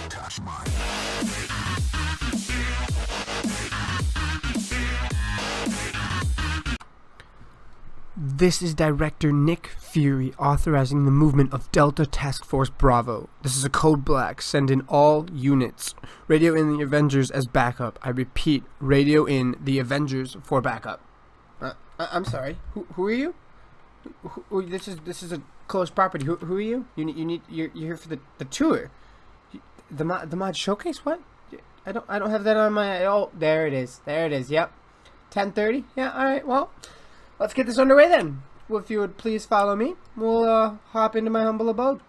touch mine. This is Director Nick Fury authorizing the movement of Delta Task Force Bravo. This is a code black. Send in all units. Radio in the Avengers as backup. I repeat, radio in the Avengers for backup. I'm sorry. Who are you? This is a closed property. Who are you? You're here for the tour. The mod showcase. What? I don't have that on my. Oh, there it is. Yep. 10:30. Yeah. All right. Well. Let's get this underway then. Well, if you would please follow me, we'll hop into my humble abode.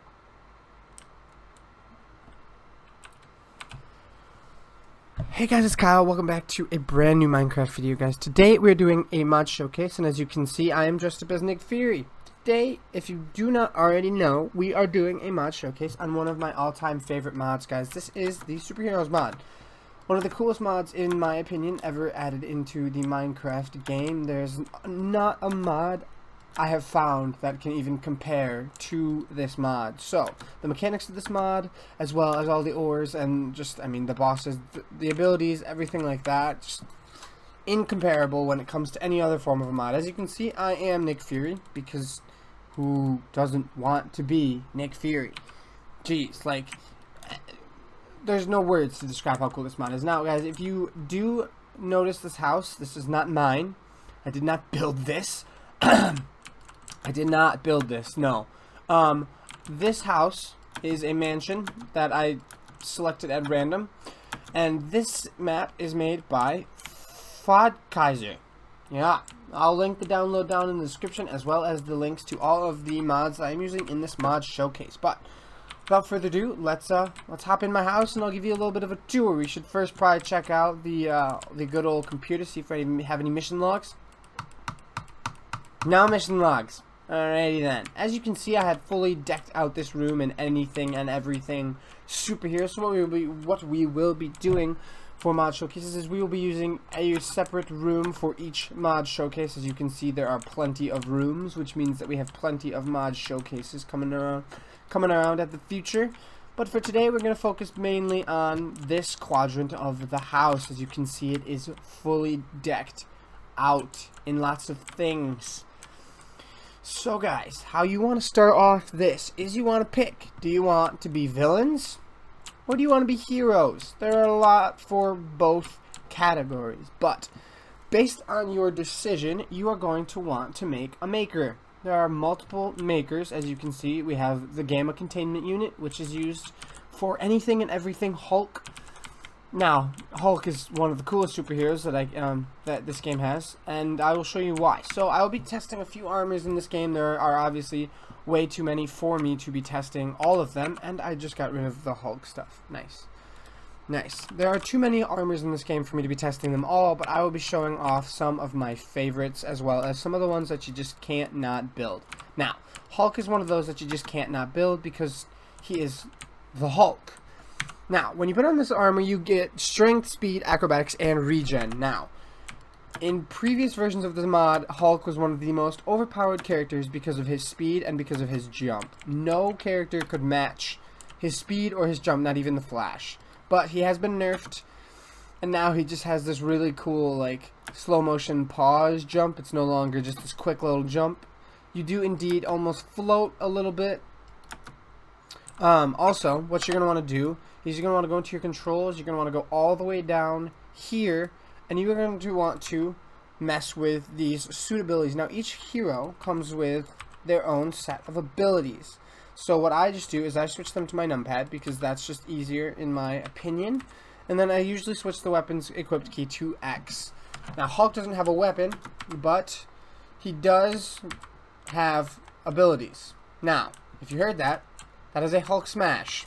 Hey guys, it's Kyle. Welcome back to a brand new Minecraft video, guys. Today we're doing a mod showcase, and as you can see, I am dressed up as Nick Fury. Today, if you do not already know, we are doing a mod showcase on one of my all-time favorite mods, guys. This is the Superheroes mod. One of the coolest mods, in my opinion, ever added into the Minecraft game. There's not a mod I have found that can even compare to this mod. So, the mechanics of this mod, as well as all the ores and just, the bosses, the abilities, everything like that, just incomparable when it comes to any other form of a mod. As you can see, I am Nick Fury, because who doesn't want to be Nick Fury? Jeez, like, there's no words to describe how cool this mod is. Now, guys, if you do notice this house, this is not mine. I did not build this. I did not build this, no. This house is a mansion that I selected at random. And this map is made by Kaiser. Yeah, I'll link the download down in the description, as well as the links to all of the mods I'm using in this mod showcase. But without further ado, let's hop in my house and I'll give you a little bit of a tour. We should first probably check out the good old computer, see if I have any mission logs. No mission logs. Alrighty then. As you can see, I have fully decked out this room and anything and everything superhero. So what we will be doing for mod showcases is we will be using a separate room for each mod showcase. As you can see, there are plenty of rooms, which means that we have plenty of mod showcases coming around at the future. But for today, we're going to focus mainly on this quadrant of the house. As you can see, it is fully decked out in lots of things. So guys, how you want to start off this is you want to pick. Do you want to be villains or do you want to be heroes? There are a lot for both categories, but based on your decision, you are going to want to make a maker. There are multiple makers. As you can see, we have the Gamma Containment Unit, which is used for anything and everything Hulk. Now, Hulk is one of the coolest superheroes that this game has, and I will show you why. So, I will be testing a few armors in this game. There are obviously way too many for me to be testing all of them, and I just got rid of the Hulk stuff. Nice. Nice. There are too many armors in this game for me to be testing them all, but I will be showing off some of my favorites, as well as some of the ones that you just can't not build. Now, Hulk is one of those that you just can't not build because he is the Hulk. Now, when you put on this armor, you get strength, speed, acrobatics, and regen. Now, in previous versions of the mod, Hulk was one of the most overpowered characters because of his speed and because of his jump. No character could match his speed or his jump, not even the Flash. But he has been nerfed, and now he just has this really cool, like, slow motion pause jump. It's no longer just this quick little jump. You do indeed almost float a little bit. Also, what you're going to want to do is you're going to want to go into your controls. You're going to want to go all the way down here, and you're going to want to mess with these suit abilities. Now, each hero comes with their own set of abilities. So what I just do is I switch them to my numpad because that's just easier in my opinion. And then I usually switch the weapons equipped key to X. Now, Hulk doesn't have a weapon, but he does have abilities. Now, if you heard that, that is a Hulk smash.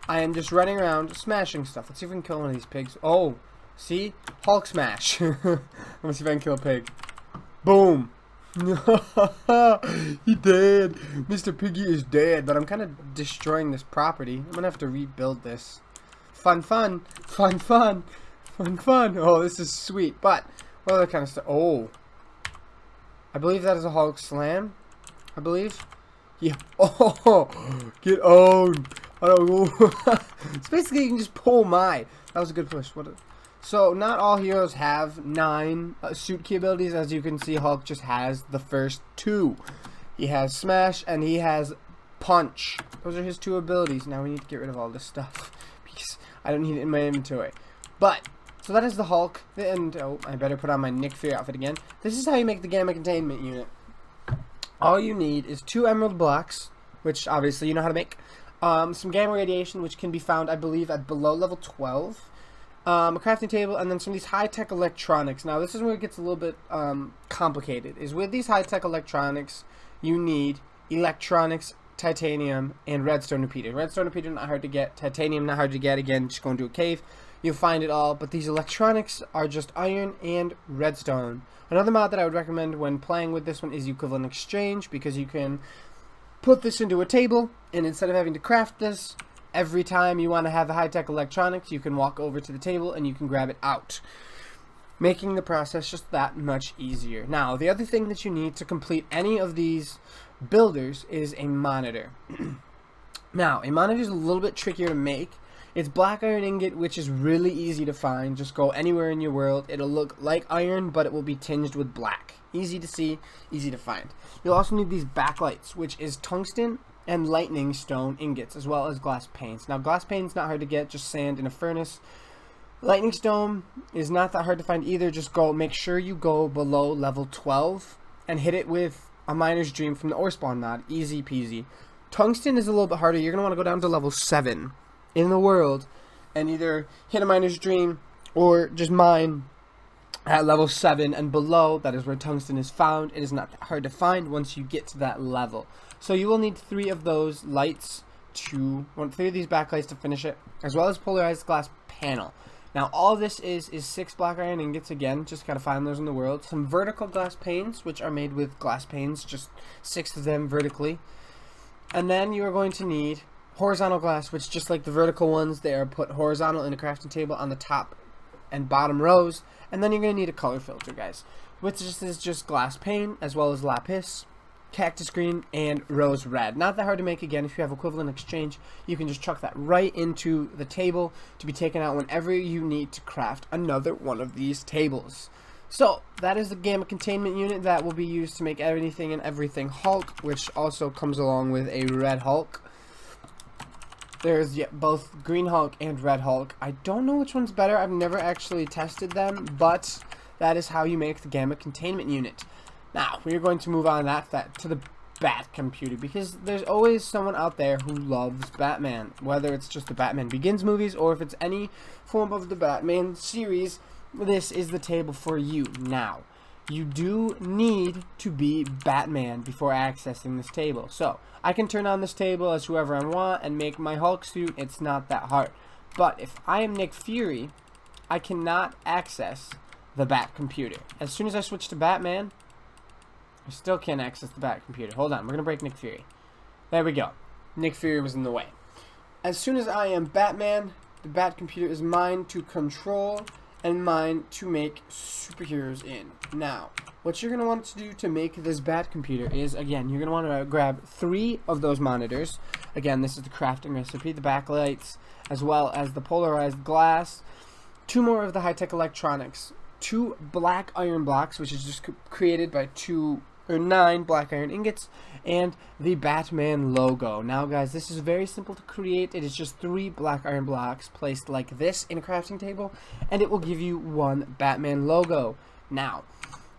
I am just running around smashing stuff. Let's see if we can kill one of these pigs. Oh, see? Hulk smash. Let me see if I can kill a pig. Boom. He dead. Mr. Piggy is dead, but I'm kind of destroying this property. I'm going to have to rebuild this. Fun, fun. Fun, fun. Fun, fun. Oh, this is sweet. But, what other kind of stuff? Oh. I believe that is a Hulk slam. I believe. Yeah. Oh, get owned. I don't know. So basically, you can just pull my. That was a good push. So not all heroes have 9 suit key abilities. As you can see, Hulk just has the first 2. He has Smash and he has Punch. Those are his 2 abilities. Now we need to get rid of all this stuff because I don't need it in my inventory. But so that is the Hulk. And oh, I better put on my Nick Fury outfit again. This is how you make the Gamma Containment Unit. All you need is 2 emerald blocks, which obviously you know how to make. Some gamma radiation, which can be found, I believe, at below level 12. A crafting table, and then some of these high-tech electronics. Now, this is where it gets a little bit complicated. Is with these high-tech electronics, you need electronics, titanium, and redstone repeater. Redstone repeater not hard to get. Titanium not hard to get. Again, just go into a cave. You'll find it all. But these electronics are just iron and redstone. Another mod that I would recommend when playing with this one is Equivalent Exchange, because you can put this into a table, and instead of having to craft this, every time you want to have a high-tech electronics, you can walk over to the table and you can grab it out, making the process just that much easier. Now, the other thing that you need to complete any of these builders is a monitor. Now, a monitor is a little bit trickier to make. It's black iron ingot, which is really easy to find. Just go anywhere in your world. It'll look like iron, but it will be tinged with black. Easy to see, easy to find. You'll also need these backlights, which is tungsten and lightning stone ingots, as well as glass panes. Now, glass panes not hard to get, just sand in a furnace. Lightning stone is not that hard to find either. Just make sure you go below level 12 and hit it with a miner's dream from the ore spawn mod. Easy peasy. Tungsten is a little bit harder. You're gonna want to go down to level 7 in the world and either hit a miner's dream or just mine at level 7 and below. That is where tungsten is found. It is not that hard to find once you get to that level. So you will need 3 of those lights to, 3 of these backlights to finish it, as well as polarized glass panel. Now all this is 6 black iron ingots. Again, just gotta find those in the world. Some vertical glass panes, which are made with glass panes, just 6 of them vertically. And then you are going to need horizontal glass, which just like the vertical ones, they are put horizontal in a crafting table on the top and bottom rows. And then you're going to need a color filter, guys, which is just glass pane, as well as lapis, cactus green, and rose red. Not that hard to make. Again, if you have Equivalent Exchange, you can just chuck that right into the table to be taken out whenever you need to craft another one of these tables. So that is the Gamma Containment Unit that will be used to make anything and everything Hulk, which also comes along with a red Hulk. There's both Green Hulk and Red Hulk. I don't know which one's better. I've never actually tested them, but that is how you make the Gamma Containment Unit. Now, we are going to move on to the Bat Computer, because there's always someone out there who loves Batman, whether it's just the Batman Begins movies or if it's any form of the Batman series. This is the table for you. Now, you do need to be Batman before accessing this table. So, I can turn on this table as whoever I want and make my Hulk suit. It's not that hard. But if I am Nick Fury, I cannot access the Bat Computer. As soon as I switch to Batman, I still can't access the Bat Computer. Hold on, we're going to break Nick Fury. There we go. Nick Fury was in the way. As soon as I am Batman, the Bat Computer is mine to control and mine to make superheroes in. Now, what you're going to want to do to make this Bat Computer is, again, you're going to want to grab 3 of those monitors. Again, this is the crafting recipe, the backlights, as well as the polarized glass. 2 more of the high-tech electronics. 2 black iron blocks, which is just created by 9 black iron ingots, and the Batman logo. Now, guys, this is very simple to create. It is just 3 black iron blocks placed like this in a crafting table, and it will give you 1 Batman logo. Now,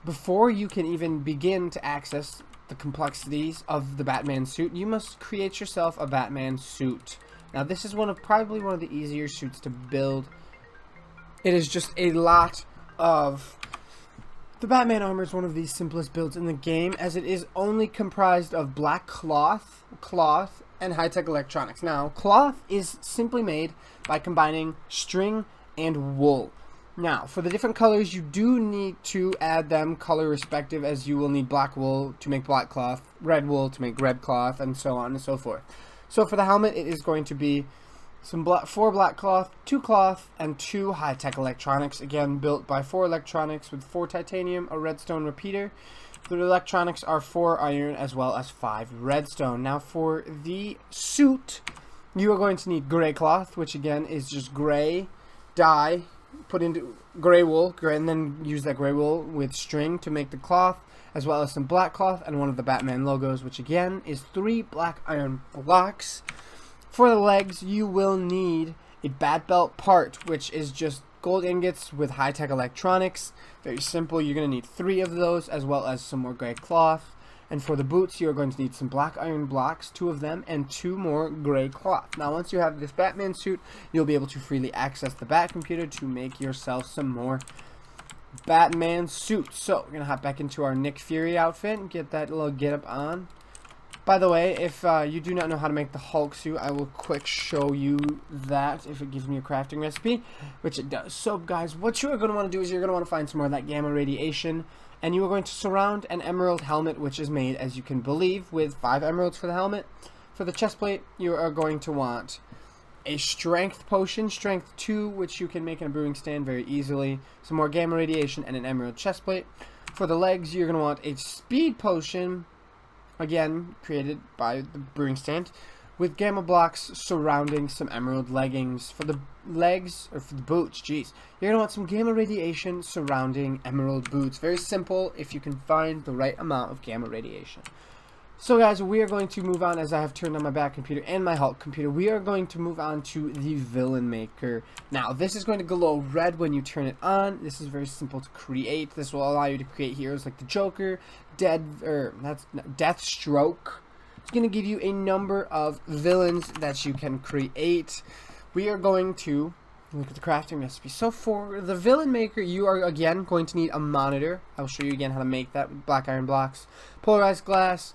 before you can even begin to access the complexities of the Batman suit, you must create yourself a Batman suit. Now, this is probably one of the easier suits to build. It is just a lot of... The Batman armor is one of the simplest builds in the game, as it is only comprised of black cloth, and high-tech electronics. Now, cloth is simply made by combining string and wool. Now, for the different colors, you do need to add them color respective, as you will need black wool to make black cloth, red wool to make red cloth, and so on and so forth. So for the helmet, it is going to be 4 black cloth, 2 cloth, and 2 high-tech electronics. Again, built by 4 electronics with 4 titanium, a redstone repeater. The electronics are 4 iron as well as 5 redstone. Now for the suit, You are going to need gray cloth, which again is just gray dye, put into gray wool, and then use that gray wool with string to make the cloth, as well as some black cloth and one of the Batman logos, which again is 3 black iron blocks. For the legs, you will need a bat belt part, which is just gold ingots with high-tech electronics. Very simple. You're going to need 3 of those, as well as some more gray cloth. And for the boots, you're going to need some black iron blocks, 2 of them, and 2 more gray cloth. Now, once you have this Batman suit, you'll be able to freely access the Bat computer to make yourself some more Batman suits. So, we're going to hop back into our Nick Fury outfit and get that little get-up on. By the way, if you do not know how to make the Hulk suit, I will quick show you that if it gives me a crafting recipe, which it does. So, guys, what you are going to want to do is you're going to want to find some more of that gamma radiation, and you are going to surround an emerald helmet, which is made, as you can believe, with 5 emeralds for the helmet. For the chest plate, you are going to want a strength potion, strength 2, which you can make in a brewing stand very easily, some more gamma radiation, and an emerald chest plate. For the legs, you're going to want a speed potion, again created by the brewing stand, with gamma blocks surrounding some emerald leggings. For the legs, or for the boots, jeez, you're going to want some gamma radiation surrounding emerald boots. Very simple if you can find the right amount of gamma radiation. So guys, we are going to move on, as I have turned on my Bat computer and my Hulk computer. We are going to move on to the Villain Maker. Now, this is going to glow red when you turn it on. This is very simple to create. This will allow you to create heroes like the Joker, Deathstroke. It's going to give you a number of villains that you can create. We are going to look at the crafting recipe. So for the Villain Maker, you are again going to need a monitor. I'll show you again how to make that with black iron blocks, polarized glass,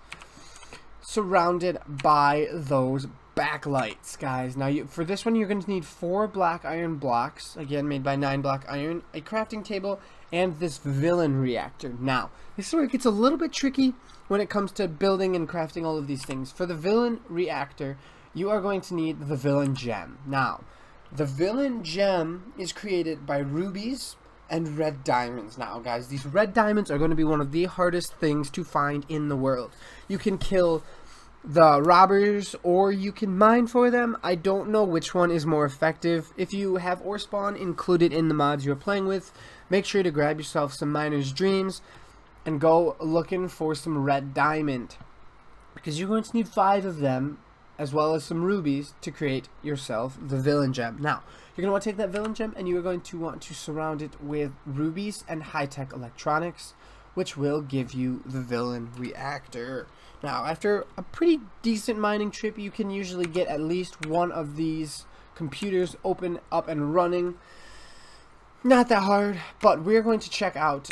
surrounded by those backlights, guys. Now, for this one, you're going to need 4 black iron blocks, again made by 9 black iron, a crafting table, and this villain reactor. Now, this is where it gets a little bit tricky when it comes to building and crafting all of these things. For the villain reactor, you are going to need the villain gem. Now, the villain gem is created by rubies and red diamonds. Now, guys, these red diamonds are going to be one of the hardest things to find in the world. You can kill the robbers, or you can mine for them. I don't know which one is more effective. If you have ore spawn included in the mods you're playing with, make sure to grab yourself some miner's dreams and go looking for some red diamond, because you're going to need 5 of them, as well as some rubies, to create yourself the villain gem. Now, you're going to want to take that villain gem and you are going to want to surround it with rubies and high-tech electronics, which will give you the villain reactor. Now, after a pretty decent mining trip, you can usually get at least one of these computers open up and running. Not that hard, but we're going to check out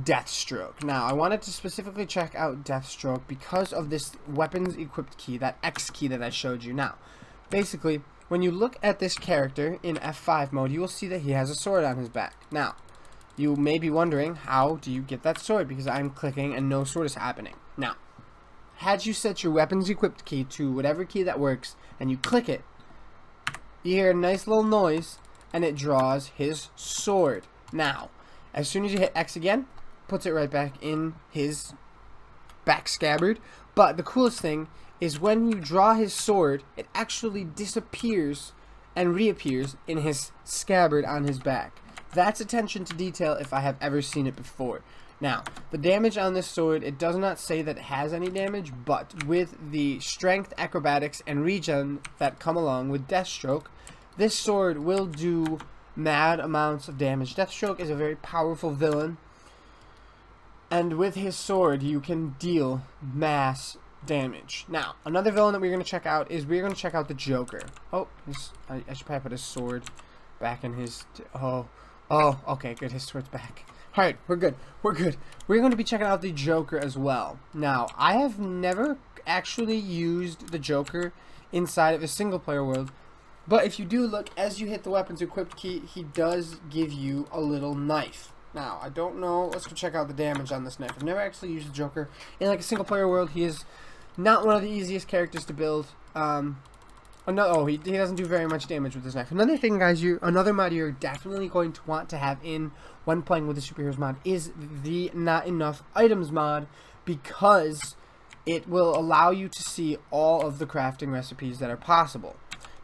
Deathstroke. Now, I wanted to specifically check out Deathstroke because of this weapons equipped key, that X key that I showed you. Now, basically, when you look at this character in F5 mode, you will see that he has a sword on his back. Now, you may be wondering, how do you get that sword? Because I'm clicking and no sword is happening. Now, had you set your weapons equipped key to whatever key that works, and you click it, you hear a nice little noise, and it draws his sword. Now, as soon as you hit X again, puts it right back in his back scabbard. But the coolest thing is when you draw his sword, it actually disappears and reappears in his scabbard on his back. That's attention to detail if I have ever seen it before. Now, the damage on this sword, it does not say that it has any damage, but with the strength, acrobatics, and regen that come along with Deathstroke, this sword will do mad amounts of damage. Deathstroke is a very powerful villain, and with his sword, you can deal mass damage. Now, another villain that we're going to check out is we're going to check out the Joker. Oh, I should probably put his sword back in his... Oh, okay, good. His sword's back. Alright, we're good. We're good. We're going to be checking out the Joker as well. Now, I have never actually used the Joker inside of a single-player world, but if you do look, as you hit the weapons equipped key, he does give you a little knife. Now, I don't know. Let's go check out the damage on this knife. I've never actually used the Joker in like a single-player world. He is not one of the easiest characters to build. He doesn't do very much damage with this knife. Another thing, guys, another mod you're definitely going to want to have in when playing with the Superheroes mod is the Not Enough Items mod, because it will allow you to see all of the crafting recipes that are possible.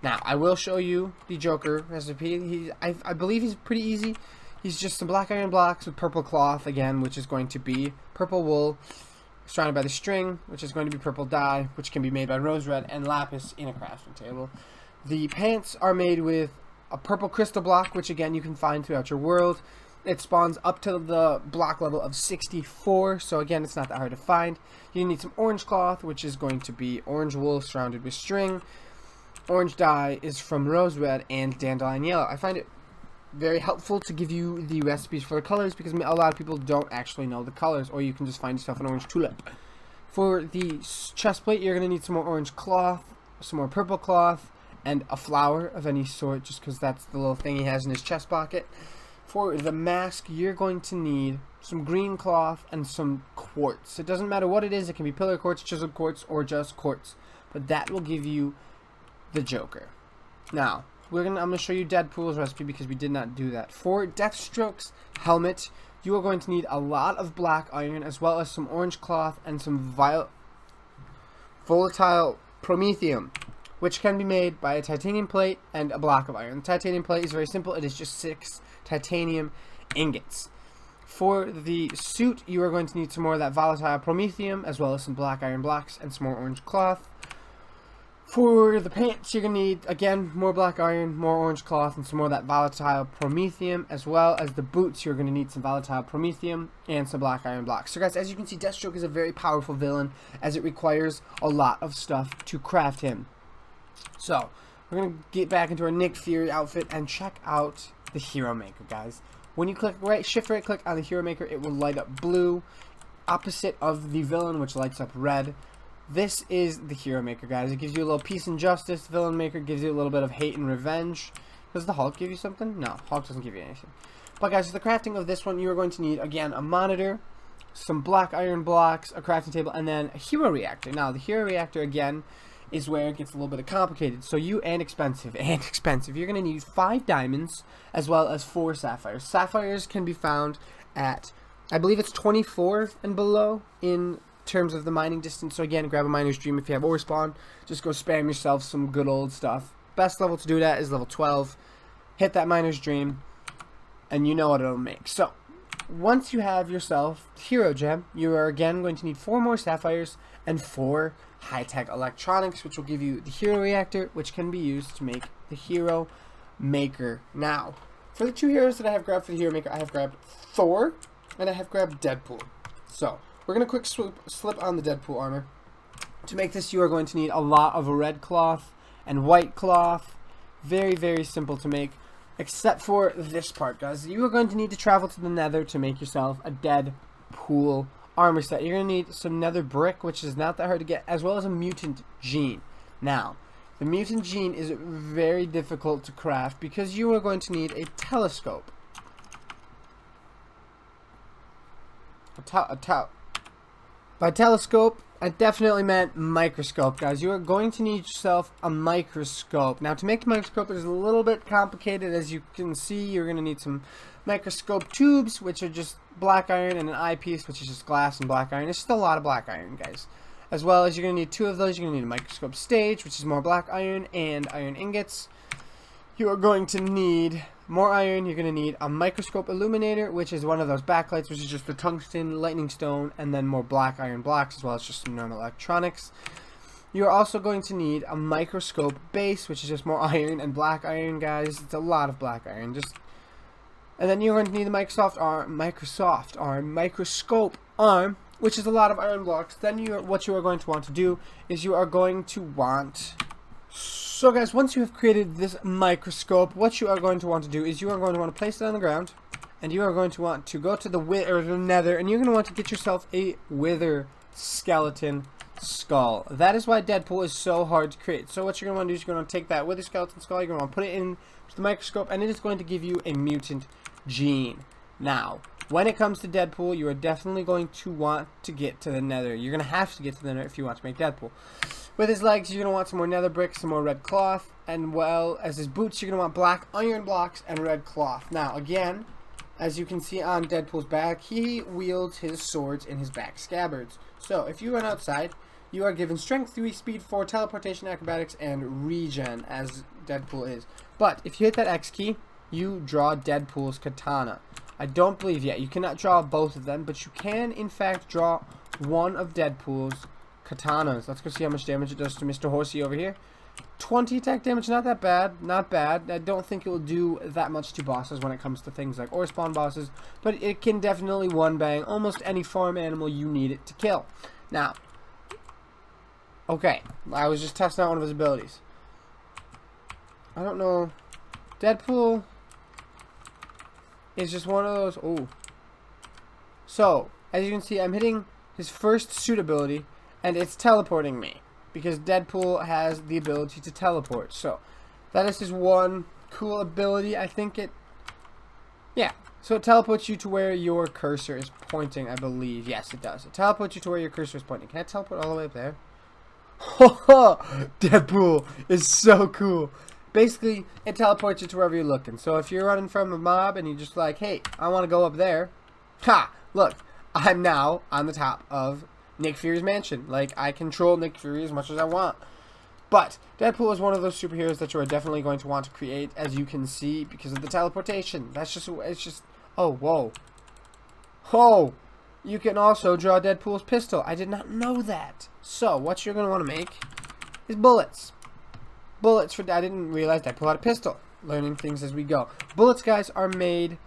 Now, I will show you the Joker recipe. I believe he's pretty easy. He's just some black iron blocks with purple cloth, again, which is going to be purple wool, surrounded by the string, which is going to be purple dye, which can be made by rose red and lapis in a crafting table. The pants are made with a purple crystal block, which again you can find throughout your world. It spawns up to the block level of 64, so again it's not that hard to find. You need some orange cloth, which is going to be orange wool surrounded with string. Orange dye is from rose red and dandelion yellow. I find it very helpful to give you the recipes for the colors because a lot of people don't actually know the colors, or you can just find yourself an orange tulip. For the chest plate, you're going to need some more orange cloth, some more purple cloth, and a flower of any sort, just because that's the little thing he has in his chest pocket. For the mask, you're going to need some green cloth and some quartz. It doesn't matter what it is. It can be pillar quartz, chiseled quartz, or just quartz, but that will give you the Joker. Now, I'm going to show you Deadpool's recipe because we did not do that. For Deathstroke's helmet, you are going to need a lot of black iron as well as some orange cloth and some volatile promethium, which can be made by a titanium plate and a block of iron. The titanium plate is very simple. It is just 6 titanium ingots. For the suit, you are going to need some more of that volatile promethium as well as some black iron blocks and some more orange cloth. For the pants, you're going to need, again, more black iron, more orange cloth, and some more of that volatile promethium, as well as the boots, you're going to need some volatile promethium and some black iron blocks. So guys, as you can see, Deathstroke is a very powerful villain, as it requires a lot of stuff to craft him. So, we're going to get back into our Nick Fury outfit and check out the Hero Maker, guys. When you click shift right click on the Hero Maker, it will light up blue, opposite of the villain, which lights up red. This is the Hero Maker, guys. It gives you a little peace and justice. The Villain Maker gives you a little bit of hate and revenge. Does the Hulk give you something? No, Hulk doesn't give you anything. But guys, for the crafting of this one, you are going to need, again, a monitor, some black iron blocks, a crafting table, and then a Hero Reactor. Now, the Hero Reactor, again, is where it gets a little bit complicated. So expensive. You're going to need 5 diamonds as well as 4 sapphires. Sapphires can be found at, I believe it's 24 and below in terms of the mining distance. So again, grab a miner's dream if you have ore spawn. Just go spam yourself some good old stuff. Best level to do that is level 12. Hit that miner's dream, and you know what it'll make. So once you have yourself Hero Gem, you are again going to need 4 more sapphires and 4 high-tech electronics, which will give you the Hero Reactor, which can be used to make the Hero Maker. Now, for the 2 heroes that I have grabbed for the Hero Maker, I have grabbed Thor and I have grabbed Deadpool. So we're going to quick slip on the Deadpool armor. To make this, you are going to need a lot of red cloth and white cloth. Very, very simple to make, except for this part, guys. You are going to need to travel to the Nether to make yourself a Deadpool armor set. You're going to need some Nether brick, which is not that hard to get, as well as a mutant gene. Now, the mutant gene is very difficult to craft because you are going to need a telescope. By telescope, I definitely meant microscope, guys. You are going to need yourself a microscope. Now, to make a microscope is a little bit complicated. As you can see, you're going to need some microscope tubes, which are just black iron, and an eyepiece, which is just glass and black iron. It's just a lot of black iron, guys. As well as you're going to need 2 of those. You're going to need a microscope stage, which is more black iron, and iron ingots. You are going to need more iron. You're going to need a microscope illuminator, which is one of those backlights, which is just the tungsten, lightning stone, and then more black iron blocks, as well as just some normal electronics. You're also going to need a microscope base, which is just more iron and black iron, guys. It's a lot of black iron. And then you're going to need the microscope arm, which is a lot of iron blocks. Then what you are going to want to do is you are going to want... So guys, once you have created this microscope, what you are going to want to do is you are going to want to place it on the ground, and you are going to want to go to the Nether, and you're going to want to get yourself a wither skeleton skull. That is why Deadpool is so hard to create. So what you're going to want to do is you're going to take that wither skeleton skull, you're going to want to put it into the microscope, and it is going to give you a mutant gene. Now, when it comes to Deadpool, you are definitely going to want to get to the Nether. You're going to have to get to the Nether if you want to make Deadpool. With his legs, you're going to want some more nether bricks, some more red cloth, and well, as his boots, you're going to want black iron blocks and red cloth. Now, again, as you can see on Deadpool's back, he wields his swords in his back scabbards. So, if you run outside, you are given strength 3, speed 4, teleportation, acrobatics, and regen, as Deadpool is. But if you hit that X key, you draw Deadpool's katana. I don't believe yet. You cannot draw both of them, but you can, in fact, draw one of Deadpool's katanas. Let's go see how much damage it does to Mr. Horsey over here. 20 attack damage, not that bad, not bad. I don't think it will do that much to bosses when it comes to things like ore spawn bosses, but it can definitely one-bang almost any farm animal you need it to kill. Now, okay, I was just testing out one of his abilities. I don't know. Deadpool is just one of those. Oh. So, as you can see, I'm hitting his first suit ability, and it's teleporting me. Because Deadpool has the ability to teleport. So, that is his one cool ability. I think it... Yeah. So, it teleports you to where your cursor is pointing, I believe. Yes, it does. It teleports you to where your cursor is pointing. Can I teleport all the way up there? Deadpool is so cool. Basically, it teleports you to wherever you're looking. So, if you're running from a mob and you're just like, hey, I want to go up there. Ha! Look, I'm now on the top of Nick Fury's mansion. Like, I control Nick Fury as much as I want. But Deadpool is one of those superheroes that you are definitely going to want to create, as you can see, because of the teleportation. That's just, it's just, oh, whoa. Oh, you can also draw Deadpool's pistol. I did not know that. So, what you're going to want to make is bullets. Bullets for, I didn't realize I pull out a pistol. Learning things as we go. Bullets, guys, are made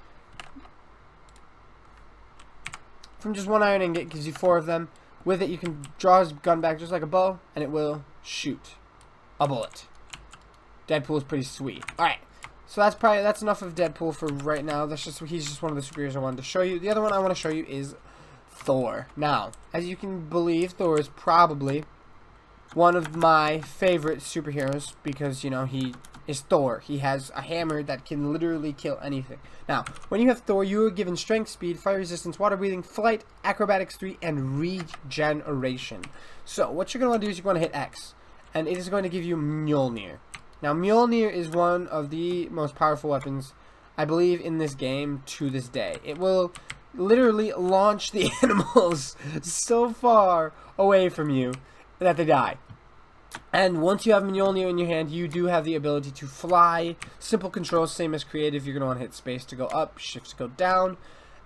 from just one iron ingot. Gives you 4 of them. With it, you can draw his gun back just like a bow, and it will shoot a bullet. Deadpool is pretty sweet. Alright, so that's enough of Deadpool for right now. He's just one of the superheroes I wanted to show you. The other one I want to show you is Thor. Now, as you can believe, Thor is probably one of my favorite superheroes because, you know, he is Thor. He has a hammer that can literally kill anything. Now, when you have Thor, you are given strength, speed, fire resistance, water breathing, flight, acrobatics 3, and regeneration. So, what you're going to want to do is you're going to hit X, and it is going to give you Mjolnir. Now, Mjolnir is one of the most powerful weapons, I believe, in this game to this day. It will literally launch the animals so far away from you that they die. And once you have Mjolnir in your hand, you do have the ability to fly. Simple controls, same as creative. You're going to want to hit space to go up, shift to go down.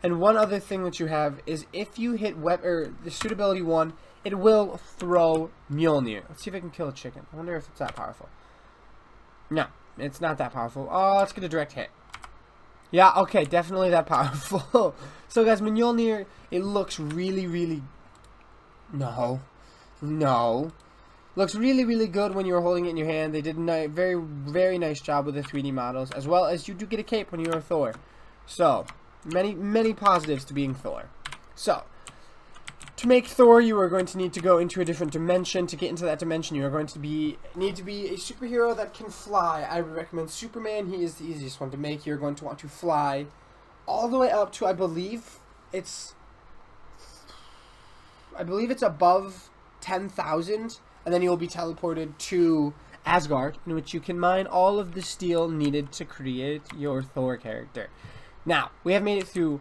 And one other thing that you have is if you hit the suitability 1, it will throw Mjolnir. Let's see if I can kill a chicken. I wonder if it's that powerful. No, it's not that powerful. Oh, let's get a direct hit. Yeah, okay, definitely that powerful. So guys, Mjolnir, it looks really, really... No. Looks really, really good when you're holding it in your hand. They did a very, very nice job with the 3D models, as well as you do get a cape when you're Thor. So, many, many positives to being Thor. So, to make Thor, you are going to need to go into a different dimension. To get into that dimension, you are going to need to be a superhero that can fly. I would recommend Superman. He is the easiest one to make. You're going to want to fly all the way up to, I believe it's above 10,000. And then you'll be teleported to Asgard, in which you can mine all of the steel needed to create your Thor character. Now, we have made it through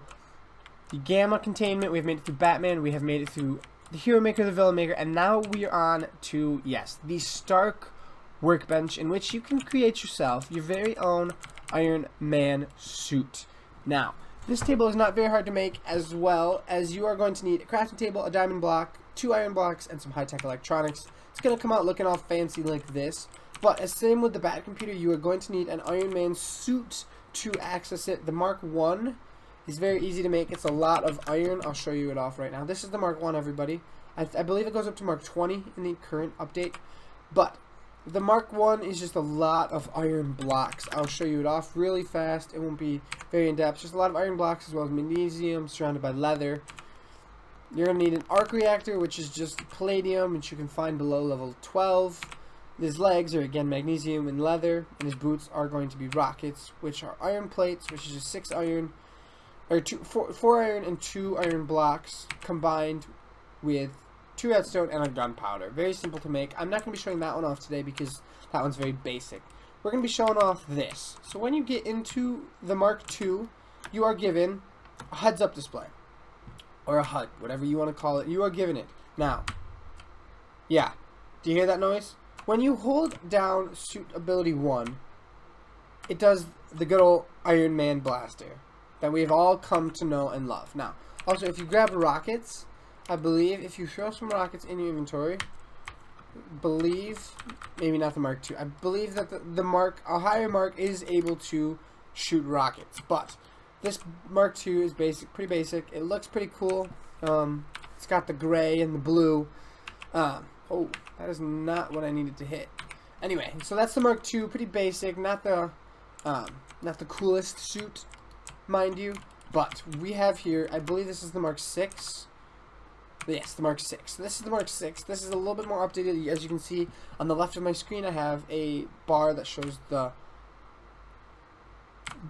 the Gamma Containment, we have made it through Batman, we have made it through the Hero Maker, the Villain Maker, and now we are on to, yes, the Stark Workbench, in which you can create yourself your very own Iron Man suit. Now, this table is not very hard to make, as well as you are going to need a crafting table, a diamond block, 2 iron blocks, and some high-tech electronics. It's going to come out looking all fancy like this, but as same with the Bat Computer, you are going to need an Iron Man suit to access it. The Mark 1 is very easy to make. It's a lot of iron. I'll show you it off right now. This is the Mark 1, everybody. I believe it goes up to Mark 20 in the current update, but the Mark 1 is just a lot of iron blocks. I'll show you it off really fast. It won't be very in-depth. Just a lot of iron blocks as well as magnesium surrounded by leather. You're going to need an arc reactor, which is just palladium, which you can find below level 12. His legs are, again, magnesium and leather, and his boots are going to be rockets, which are iron plates, which is just 6 iron, or 4 iron and 2 iron blocks combined with 2 redstone and a gunpowder. Very simple to make. I'm not going to be showing that one off today because that one's very basic. We're going to be showing off this. So when you get into the Mark II, you are given a heads-up display. Or a HUD, whatever you want to call it. You are given it. Now, yeah. Do you hear that noise? when you hold down suit ability 1, it does the good old Iron Man blaster that we've all come to know and love. Now, also, if you grab rockets, I believe if you throw some rockets in your inventory, maybe not the Mark II, I believe that a higher mark is able to shoot rockets, but this Mark II is pretty basic. It looks pretty cool. It's got the gray and the blue. Oh, that is not what I needed to hit. Anyway, so that's the Mark II, pretty basic, not the coolest suit, mind you, but we have here, I believe this is the Mark VI. Yes, the Mark VI. So this is the Mark VI. This is a little bit more updated. As you can see on the left of my screen, I have a bar that shows the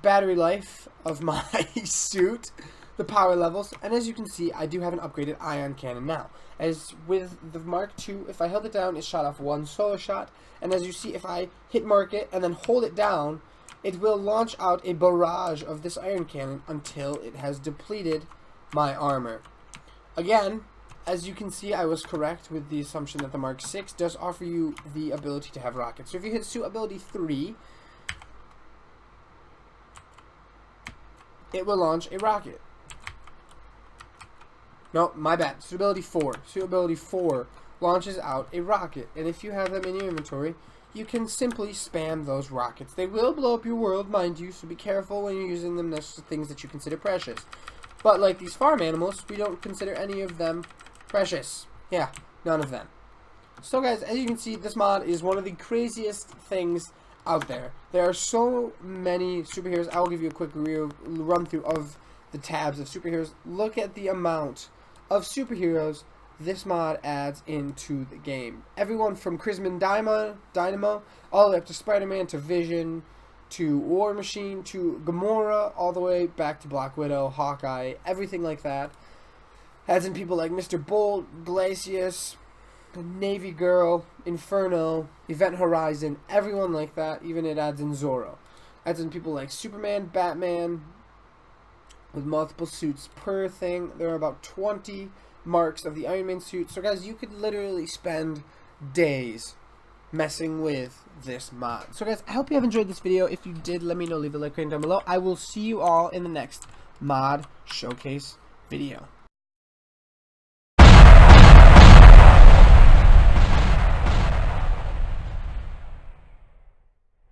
battery life of my suit, the power levels, and as you can see, I do have an upgraded ion cannon now. As with the Mark II, if I held it down, it shot off one solo shot, and as you see, if I hit mark it and then hold it down, it will launch out a barrage of this iron cannon until it has depleted my armor. Again, as you can see, I was correct with the assumption that the Mark VI does offer you the ability to have rockets. So if you hit suit ability 3, it will launch a rocket. No, my bad. Suit ability 4. Suit ability 4 launches out a rocket. And if you have them in your inventory, you can simply spam those rockets. They will blow up your world, mind you, so be careful when you're using them. That's things that you consider precious. But like these farm animals, we don't consider any of them precious. Yeah, none of them. So guys, as you can see, this mod is one of the craziest things out there. There are so many superheroes. I will give you a quick run through of the tabs of superheroes. Look at the amount of superheroes this mod adds into the game. Everyone from Crimson Dynamo, all the way up to Spider-Man, to Vision, to War Machine, to Gamora, all the way back to Black Widow, Hawkeye, everything like that. Adds in people like Mr. Bolt, Glacius, Navy Girl, Inferno, Event Horizon, everyone like that. Even it adds in Zorro. Adds in people like Superman, Batman, with multiple suits per thing. There are about 20 marks of the Iron Man suit. So guys, you could literally spend days messing with this mod. So guys, I hope you have enjoyed this video. If you did, let me know. Leave a like down below. I will see you all in the next mod showcase video.